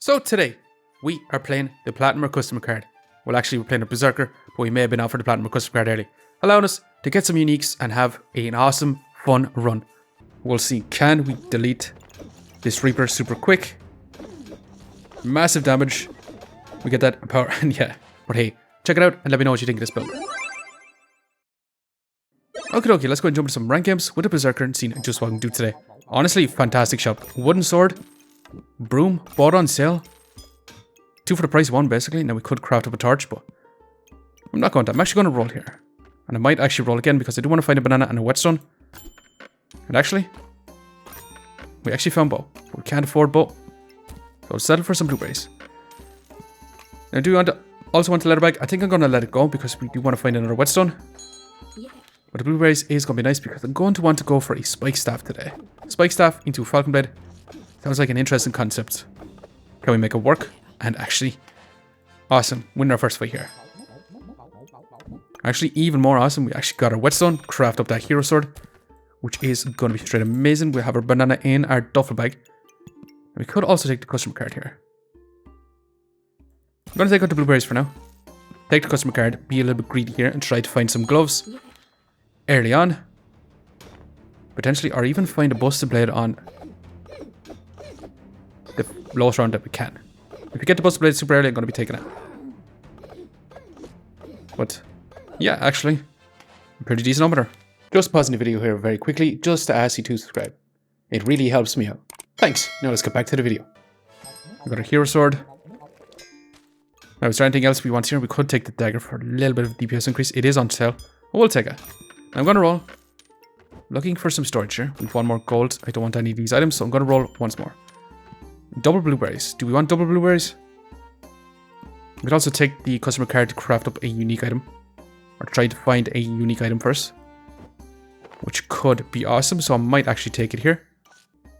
So today, we are playing the Platinum or Customer card. Well, actually, we're playing a Berserker, but we may have been offered the Platinum or Customer card early, allowing us to get some uniques and have an awesome, fun run. We'll see, can we delete this Reaper super quick? Massive damage. We get that power, and yeah. But hey, check it out and let me know what you think of this build. Okay, let's go and jump into some rank games with the Berserker and see just what I can do today. Honestly, fantastic shop. Wooden sword, broom, bought on sale. 2 for the price of 1, basically. Now we could craft up a torch, but I'm not going to. I'm actually going to roll here. And I might actually roll again because I do want to find a banana and a whetstone. And actually, we actually found bow. We can't afford bow. So I'll settle for some blueberries. Now, do you also want to let it back? I think I'm going to let it go because we do want to find another whetstone. But the blueberries is going to be nice because I'm going to want to go for a spike staff today. Spike staff into falcon blade. Sounds like an interesting concept. Can we make it work? And actually, awesome. Win our first fight here. Actually, even more awesome. We actually got our whetstone. Craft up that hero sword, which is going to be straight amazing. We have our banana in our duffel bag. We could also take the customer card here. I'm going to take out the blueberries for now. Take the customer card. Be a little bit greedy here and try to find some gloves early on. Potentially, or even find a busted blade on the lowest round that we can. If we get the busted blade super early, I'm going to be taking it. But yeah, actually, I'm pretty decent over there. Just pausing the video here very quickly, just to ask you to subscribe. It really helps me out. Thanks. Now let's get back to the video. We got a hero sword. Now, is there anything else we want here? We could take the dagger for a little bit of DPS increase. It is on sale. We'll take it. I'm going to roll. Looking for some storage here. We've 1 more gold. I don't want any of these items, so I'm going to roll once more. Double blueberries. Do we want double blueberries? We could also take the customer card to craft up a unique item. Or try to find a unique item first. Which could be awesome, so I might actually take it here.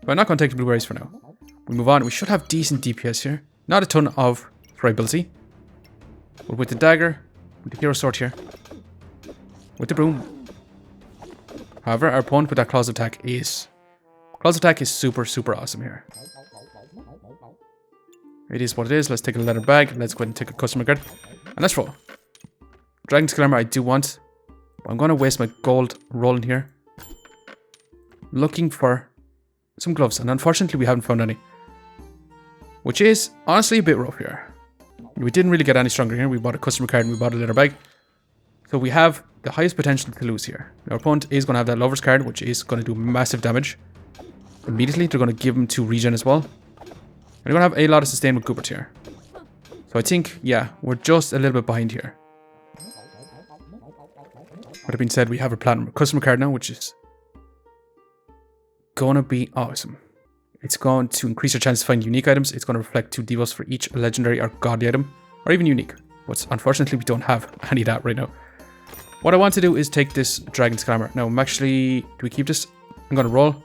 But I'm not going to take the blueberries for now. We move on. We should have decent DPS here. Not a ton of survivability. But with the dagger, with the hero sword here, with the broom. However, our opponent with that claws attack is super awesome here. It is what it is. Let's take a leather bag. Let's go ahead and take a customer card. And let's roll. Dragon's Glamour I do want. But I'm going to waste my gold rolling here. Looking for some gloves. And unfortunately, we haven't found any. Which is honestly a bit rough here. We didn't really get any stronger here. We bought a customer card and we bought a leather bag. So we have the highest potential to lose here. Our opponent is going to have that lover's card, which is going to do massive damage. Immediately, they're going to give him 2 regen as well. And we're going to have a lot of sustain with Goobert here. So I think, yeah, we're just a little bit behind here. With that being said, we have a platinum customer card now, which is going to be awesome. It's going to increase your chance to find unique items. It's going to reflect 2 debuffs for each legendary or godly item, or even unique. But unfortunately, we don't have any of that right now. What I want to do is take this Dragon's Glamour. Now, I'm actually... Do we keep this? I'm going to roll.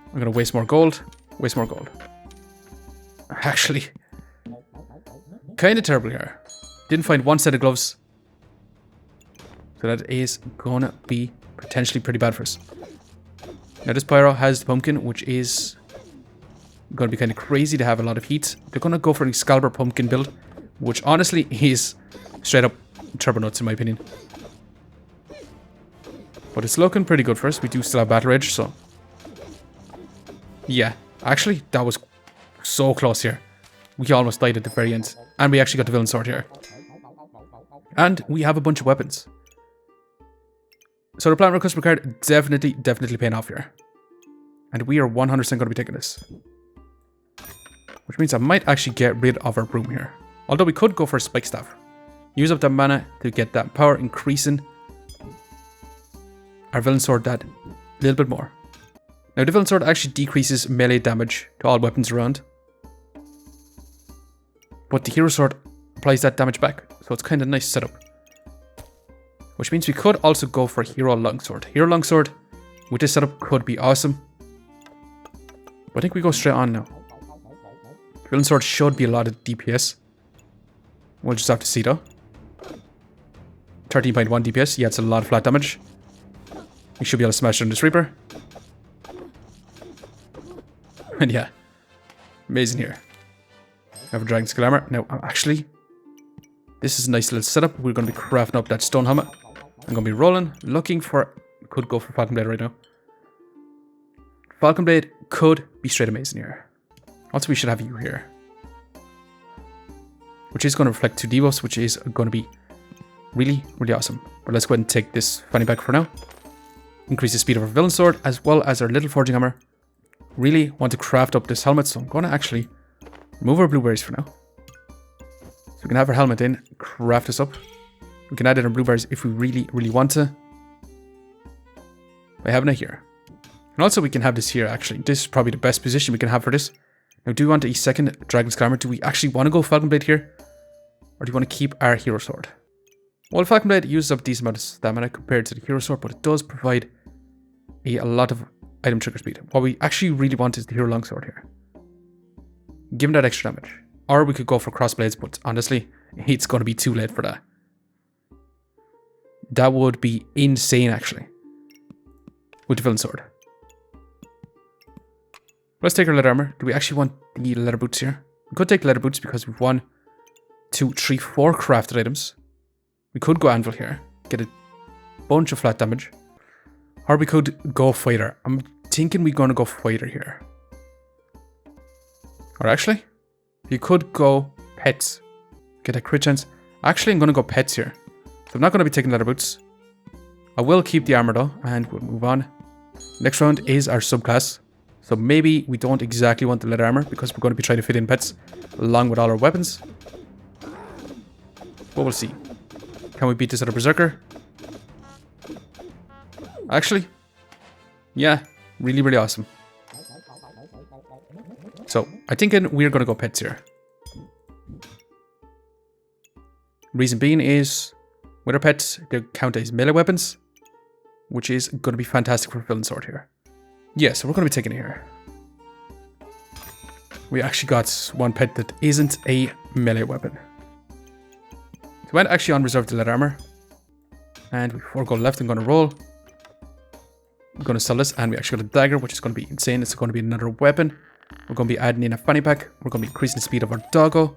I'm going to waste more gold. Waste more gold. Actually, kind of terrible here. Didn't find 1 set of gloves. So that is going to be potentially pretty bad for us. Now, this Pyro has the pumpkin, which is going to be kind of crazy to have a lot of heat. They're going to go for an Excalibur pumpkin build, which honestly is straight up turbo nuts in my opinion. But it's looking pretty good for us. We do still have Battle Rage, so... Yeah, actually, that was so close here. We almost died at the very end. And we actually got the Villain Sword here. And we have a bunch of weapons. So the Platinum customer card definitely paying off here. And we are 100% going to be taking this. Which means I might actually get rid of our broom here. Although we could go for a spike staff. Use up that mana to get that power, increasing our villain sword that little bit more. Now the villain sword actually decreases melee damage to all weapons around. But the hero sword applies that damage back. So it's kind of a nice setup. Which means we could also go for hero longsword. Hero longsword with this setup could be awesome. But I think we go straight on now. Villain sword should be a lot of DPS. We'll just have to see though. 13.1 DPS. Yeah, it's a lot of flat damage. We should be able to smash down this Reaper. And yeah, amazing here. We have a dragon scale armor. Now, actually, this is a nice little setup. We're going to be crafting up that stone helmet. I'm going to be rolling, looking for... Could go for Falcon Blade right now. Falcon Blade could be straight amazing here. Also, we should have you here. Which is going to reflect 2 debuffs, which is going to be really, really awesome. But let's go ahead and take this fanny pack for now. Increase the speed of our villain sword, as well as our little forging hammer. Really want to craft up this helmet, so I'm going to actually remove our blueberries for now. So we can have our helmet in, craft this up. We can add in our blueberries if we really, really want to. By having it here. And also we can have this here actually. This is probably the best position we can have for this. Now do we want a second Dragon's Glamour? Do we actually want to go Falcon Blade here? Or do you want to keep our Hero Sword? Well, Falcon Blade uses up a decent amount of stamina compared to the Hero Sword, but it does provide a lot of item trigger speed. What we actually really want is the Hero Longsword here. Give him that extra damage. Or we could go for Crossblades, but honestly, it's going to be too late for that. That would be insane actually. With the villain sword. Let's take our leather armor. Do we actually want the leather boots here? We could take leather boots because we've 1, 2, 3, 4 crafted items. We could go anvil here. Get a bunch of flat damage. Or we could go fighter. I'm thinking we're going to go fighter here. Or actually, you could go pets. Get a crit chance. Actually, I'm going to go pets here. So I'm not going to be taking leather boots. I will keep the armor though, and we'll move on. Next round is our subclass. So maybe we don't exactly want the leather armor because we're going to be trying to fit in pets along with all our weapons. But we'll see. Can we beat this other Berserker? Actually, yeah, really, really awesome. So I think we're going to go pets here. Reason being is, with our pets, they count as melee weapons, which is going to be fantastic for villain sword here. Yeah, so we're going to be taking it here. We actually got one pet that isn't a melee weapon. So we went actually on reserve the leather armor. And before going left, I'm going to roll. I'm going to sell this, and we actually got a dagger, which is going to be insane. It's going to be another weapon. We're going to be adding in a fanny pack. We're going to be increasing the speed of our doggo.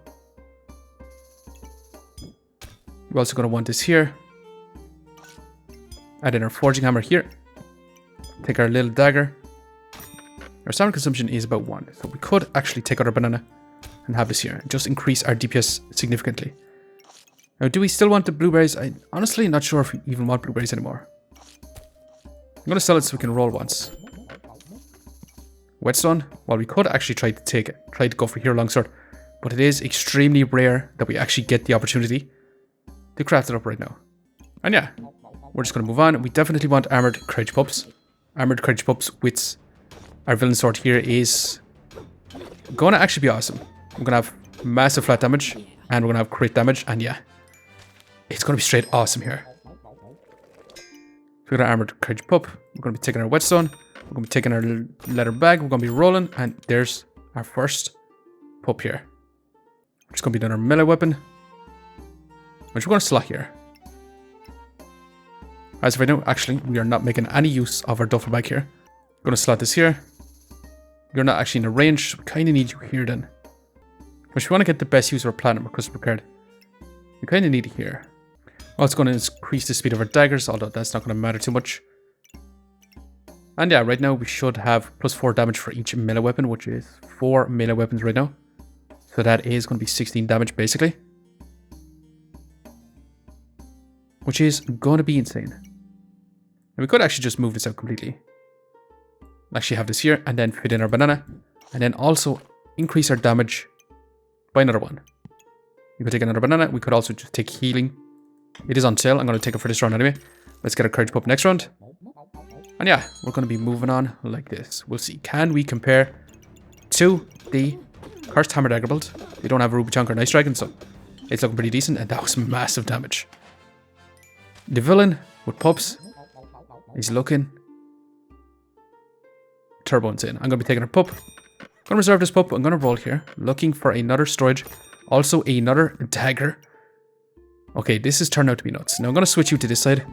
We're also going to want this here. Add in our forging hammer here. Take our little dagger. Our stamina consumption is about 1. So we could actually take out our banana and have this here. And just increase our DPS significantly. Now, do we still want the blueberries? I'm honestly not sure if we even want blueberries anymore. I'm going to sell it so we can roll once. Whetstone. Well, we could actually try to go for Hero Longsword. But it is extremely rare that we actually get the opportunity to craft it up right now. And yeah, we're just going to move on. We definitely want Armored Courage Pups. Armored Courage Pups with our villain sword here is going to actually be awesome. We're going to have massive flat damage, and we're going to have crit damage, and yeah, it's going to be straight awesome here. So we got our Armored Courage Pup. We're going to be taking our Whetstone. We're going to be taking our leather bag. We're going to be rolling, and there's our first pup here. Which is going to be another melee weapon, which we're going to slot here. As of right now, actually, we are not making any use of our duffel bag here. We're going to slot this here. You're not actually in the range, so we kind of need you here then. But if we want to get the best use of our platinum or crystal card, we kind of need it here. Also going to increase the speed of our daggers, although that's not going to matter too much. And yeah, right now we should have +4 damage for each melee weapon, which is 4 melee weapons right now. So that is going to be 16 damage basically. Which is going to be insane. And we could actually just move this out completely. Actually have this here and then fit in our banana. And then also increase our damage by another 1. You could take another banana. We could also just take healing. It is on sale. I'm going to take it for this round anyway. Let's get our Courage Pup next round. And yeah, we're going to be moving on like this. We'll see. Can we compare to the Cursed Hammer Dagger build? They don't have a Ruby Chunk or Nice Dragon, so it's looking pretty decent. And that was massive damage. The villain with pups is looking turbo insane. I'm going to be taking a pup. I'm going to reserve this pup. I'm going to roll here. Looking for another storage. Also another dagger. Okay, this is turned out to be nuts. Now I'm going to switch you to this side.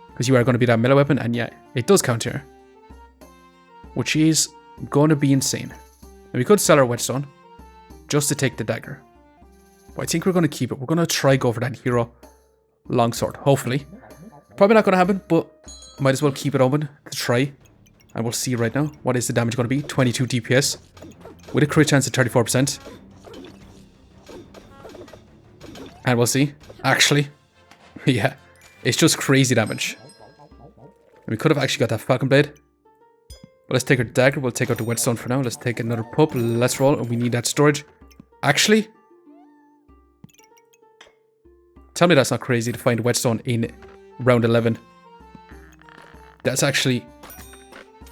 Because you are going to be that melee weapon. And yeah, it does count here. Which is going to be insane. Now we could sell our Whetstone. just to take the dagger. But I think we're going to keep it. We're going to try go for that hero longsword, hopefully. Probably not going to happen, but might as well keep it open to try. And we'll see right now. What is the damage going to be? 22 DPS. With a crit chance of 34%. And we'll see. Actually, yeah, it's just crazy damage. We could have actually got that Falcon Blade. But let's take our dagger. We'll take out the whetstone for now. Let's take another pup. Let's roll. We need that storage. Actually, tell me that's not crazy to find a whetstone in round 11. That's actually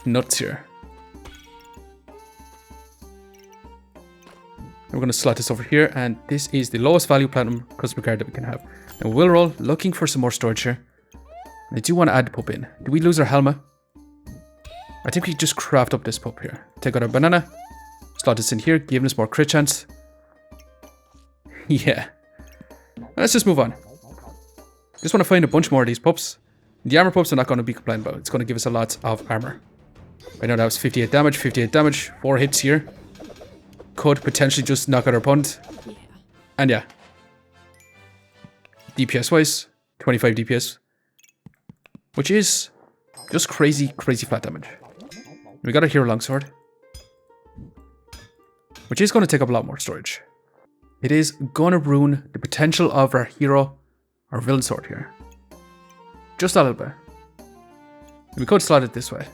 nuts here. We're going to slot this over here, and this is the lowest value platinum customer card that we can have. And we'll roll, looking for some more storage here. And I do want to add the pup in. Do we lose our helmet? I think we just craft up this pup here. Take out our banana, slot this in here, giving us more crit chance. Yeah. Let's just move on. Just want to find a bunch more of these pups. The armor pups are not going to be complained about. It's going to give us a lot of armor. Right now that was 58 damage, 4 hits here. Could potentially just knock out our opponent. And yeah. DPS wise, 25 DPS. Which is just crazy, crazy flat damage. We got a hero longsword. Which is going to take up a lot more storage. It is going to ruin the potential of our hero or villain sword here. Just a little bit. We could slot it this way.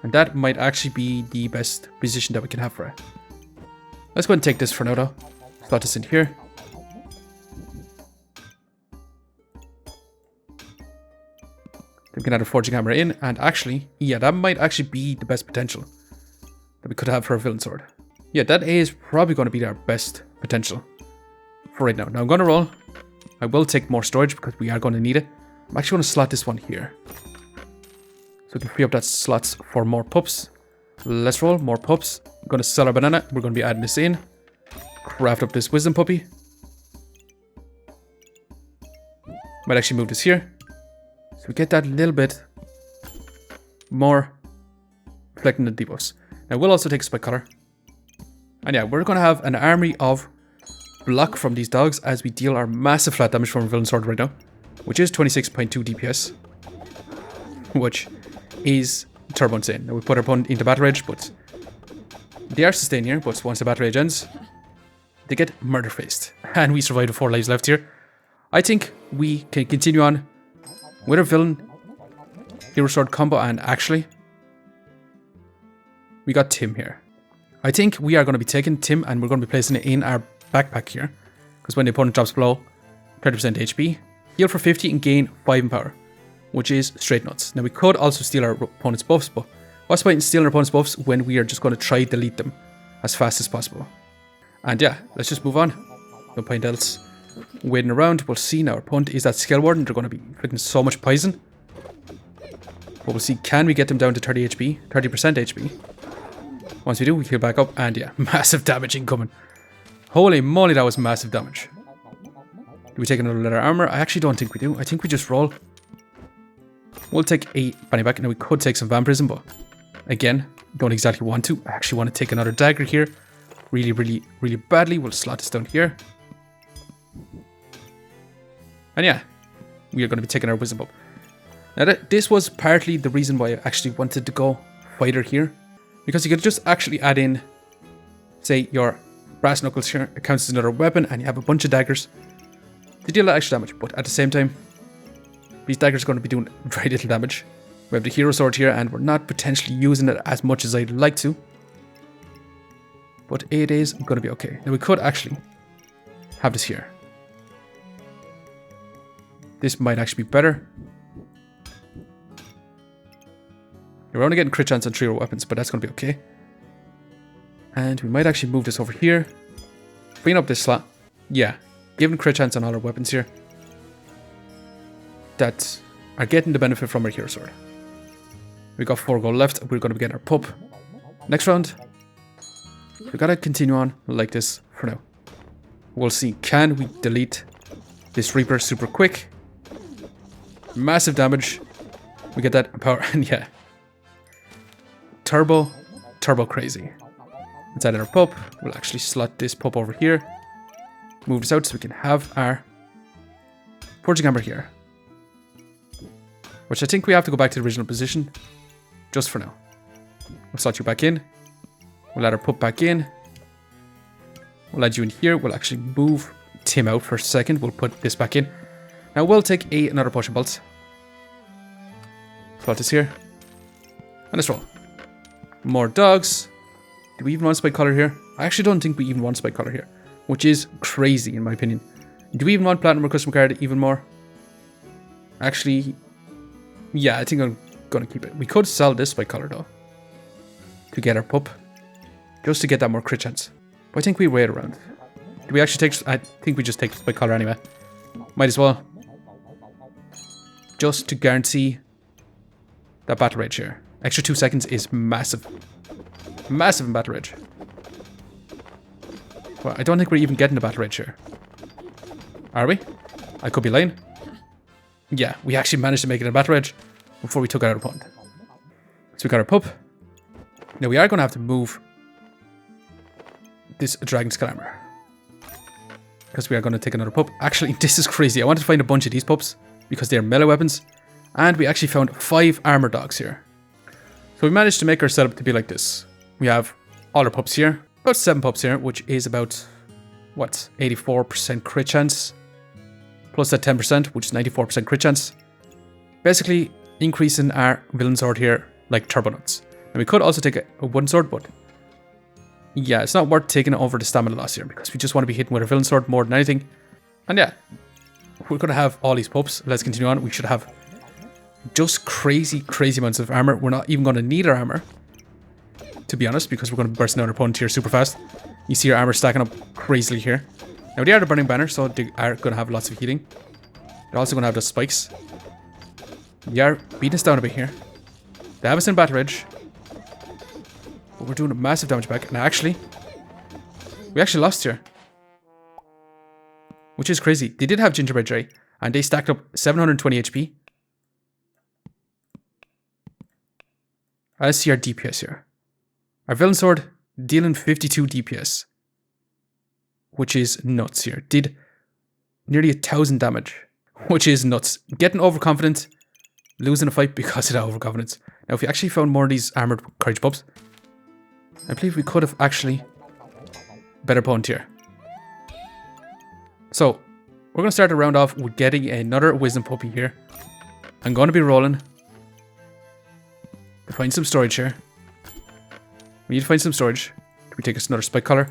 And that might actually be the best position that we can have for it. Let's go and take this for now though. Slot this in here. Then we can add a forging hammer in. And actually, yeah, that might actually be the best potential that we could have for a villain sword. Yeah, that is probably going to be our best potential for right now. Now I'm going to roll. I will take more storage because we are going to need it. I'm actually going to slot this one here. So we can free up that slots for more pups. Let's roll, more pups. I'm going to sell our banana. We're going to be adding this in. Craft up this wisdom puppy. Might actually move this here. So we get that little bit more reflecting the debuffs. Now we'll also take a spike collar. And yeah, we're going to have an army of block from these dogs as we deal our massive flat damage from our villain sword right now. Which is 26.2 DPS. Which is turbo insane. Now we put our opponent into battle rage, but they are sustained here. But once the battle rage ends, they get murder faced. And we survive with 4 lives left here. I think we can continue on with our villain hero sword combo, and actually we got Tim here. I think we are going to be taking Tim and we're going to be placing it in our backpack here. Because when the opponent drops below 30% HP, heal for 50 and gain 5 in power. Which is straight nuts. Now we could also steal our opponent's buffs, but what's the point in stealing our opponent's buffs when we are just going to try delete them as fast as possible? And yeah, let's just move on. No point else waiting around. We'll see now. Our opponent is that skill warden. They're going to be inflicting so much poison. But we'll see, can we get them down to 30 HP? 30% HP. Once we do, we heal back up, and yeah, massive damage incoming. Holy moly, that was massive damage. Do we take another leather armor? I actually don't think we do. I think we just roll. We'll take a bunny back. Now we could take some vampirism, but again, don't exactly want to. I actually want to take another dagger here. Really, really, really badly. We'll slot this down here. And yeah, we are going to be taking our wisdom up. Now this was partly the reason why I actually wanted to go fighter here. Because you could just actually add in, say, your brass knuckles here. It counts as another weapon, and you have a bunch of daggers to deal extra damage. But at the same time, these daggers are going to be doing very little damage. We have the hero sword here, and we're not potentially using it as much as I'd like to. But it is going to be okay. Now we could actually have this here. This might actually be better. We're only getting crit chance on 3 weapons, but that's going to be okay. And we might actually move this over here. Bring up this slot. Yeah, giving crit chance on all our weapons here that are getting the benefit from our hero sword. We got 4 gold left. We're going to be getting our pup. Next round, we got to continue on like this for now. We'll see, can we delete this Reaper super quick? Massive damage. We get that power, and yeah. Turbo crazy. Let's add in our pup. We'll actually slot this pup over here. Move this out so we can have our forging hammer here. Which I think we have to go back to the original position. Just for now. We'll slot you back in. We'll add our pup back in. We'll add you in here. We'll actually move Tim out for a second. We'll put this back in. Now we'll take another potion bolt. Slot this here. And let's roll. More dogs. Do we even want spike collar here? I actually don't think we even want spike collar here. Which is crazy in my opinion. Do we even want platinum or custom card even more? Actually, yeah, I think I'm going to keep it. We could sell this spike collar though. To get our pup. Just to get that more crit chance. But I think we wait around. Do we actually take... I think we just take the spike collar anyway. Might as well. Just to guarantee that battle rage here. Extra 2 seconds is massive. Massive in battle rage. Well, I don't think we're even getting the battle rage here. Are we? I could be lying. Yeah, we actually managed to make it in battle rage before we took out our opponent. So we got our pup. Now we are going to have to move this dragon skull armor. Because we are going to take another pup. Actually, this is crazy. I wanted to find a bunch of these pups because they're melee weapons. And we actually found 5 armor dogs here. So we managed to make our setup to be like this. We have all our pups here. About 7 pups here, which is about, what, 84% crit chance. Plus that 10%, which is 94% crit chance. Basically, increasing our villain sword here like turbo nuts. And we could also take a wooden sword, but yeah, it's not worth taking over the stamina loss here because we just want to be hitting with a villain sword more than anything. And yeah, we're going to have all these pups. Let's continue on. We should have just crazy, crazy amounts of armor. We're not even going to need our armor, to be honest, because we're going to burst another opponent here super fast. You see our armor stacking up crazily here. Now, they are the burning banner, so they are going to have lots of healing. They're also going to have the spikes. They are beating us down a bit here. They have us in battle rage. But we're doing a massive damage back. And actually, we actually lost here. Which is crazy. They did have gingerbread Jerry, and they stacked up 720 HP. Let's see our DPS here. Our villain sword dealing 52 DPS. Which is nuts here. Did nearly 1,000 damage. Which is nuts. Getting overconfident. Losing a fight because of that overconfidence. Now if we actually found more of these armored courage pups, I believe we could have actually better opponent here. So we're going to start the round off with getting another wisdom puppy here. I'm going to be rolling to find some storage here. We need to find some storage. Can we take us another spike collar?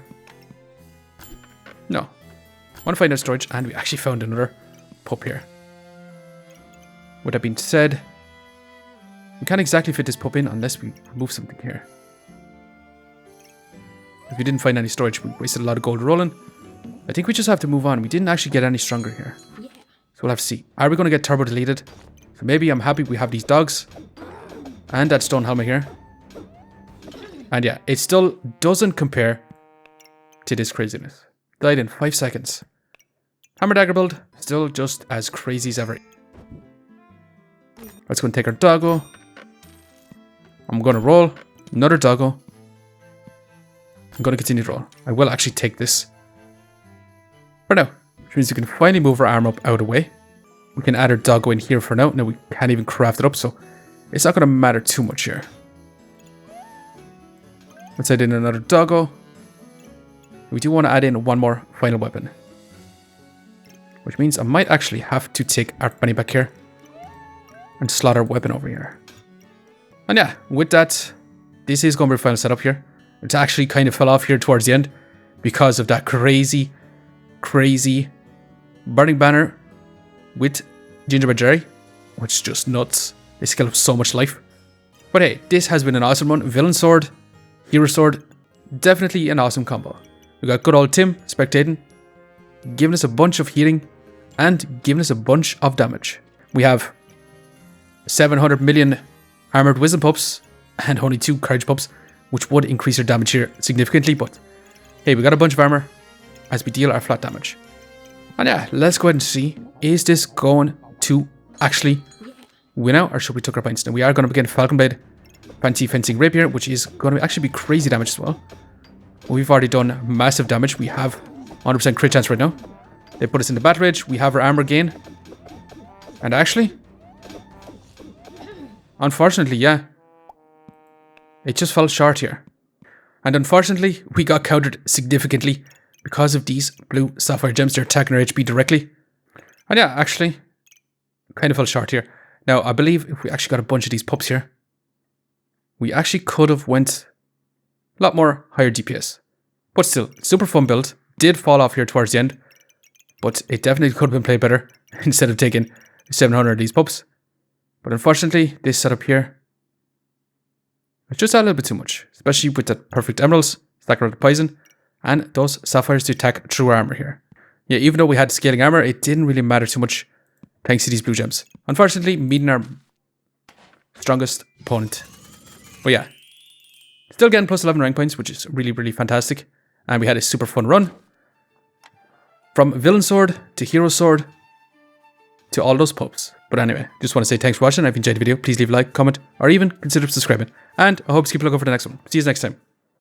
No. I want to find out storage, and we actually found another pup here. With that being said, we can't exactly fit this pup in unless we remove something here. If we didn't find any storage, we wasted a lot of gold rolling. I think we just have to move on. We didn't actually get any stronger here. So we'll have to see. Are we going to get turbo deleted? So maybe I'm happy we have these dogs. And that stone helmet here. And yeah, it still doesn't compare to this craziness. Died in 5 seconds. Hammer dagger build, still just as crazy as ever. Let's go and take our doggo. I'm going to roll another doggo. I'm going to continue to roll. I will actually take this for now, which means we can finally move our arm up out of the way. We can add our doggo in here for now. Now we can't even craft it up, so it's not going to matter too much here. Let's add in another doggo. We do want to add in one more final weapon, which means I might actually have to take our bunny back here and slot our weapon over here. And yeah, with that, this is going to be the final setup here. It actually kind of fell off here towards the end because of that crazy burning banner with gingerbread Jerry, which is just nuts. They scale up so much life. But hey, this has been an awesome one. Villain sword, hero sword, definitely an awesome combo. We got good old Tim spectating, giving us a bunch of healing and giving us a bunch of damage. We have 700 million armored wisdom pups and only 2 courage pups, which would increase our damage here significantly. But hey, we got a bunch of armor as we deal our flat damage. And yeah, let's go ahead and see, is this going to actually win out, or should we tuck our points? Now we are going to begin Falcon Blade, Fancy Fencing Rapier, which is going to actually be crazy damage as well. We've already done massive damage. We have 100% crit chance right now. They put us into battle rage. We have our armor gain. And actually, unfortunately, yeah, it just fell short here. And unfortunately, we got countered significantly because of these blue sapphire gems. They're attacking our HP directly. And yeah, actually, kind of fell short here. Now, I believe if we actually got a bunch of these pups here, we actually could have went a lot more higher DPS. But still, super fun build. Did fall off here towards the end, but it definitely could have been played better instead of taking 700 of these pups. But unfortunately, this setup here, it's just a little bit too much, especially with the perfect emeralds, stack around the poison, and those sapphires to attack through armor here. Yeah, even though we had scaling armor, it didn't really matter too much thanks to these blue gems. Unfortunately, meeting our strongest opponent. But yeah, still getting plus 11 rank points, which is really, really fantastic. And we had a super fun run. From villain sword to hero sword to all those pups. But anyway, just want to say thanks for watching. If you enjoyed the video, please leave a like, comment, or even consider subscribing. And I hope to keep looking for the next one. See you next time.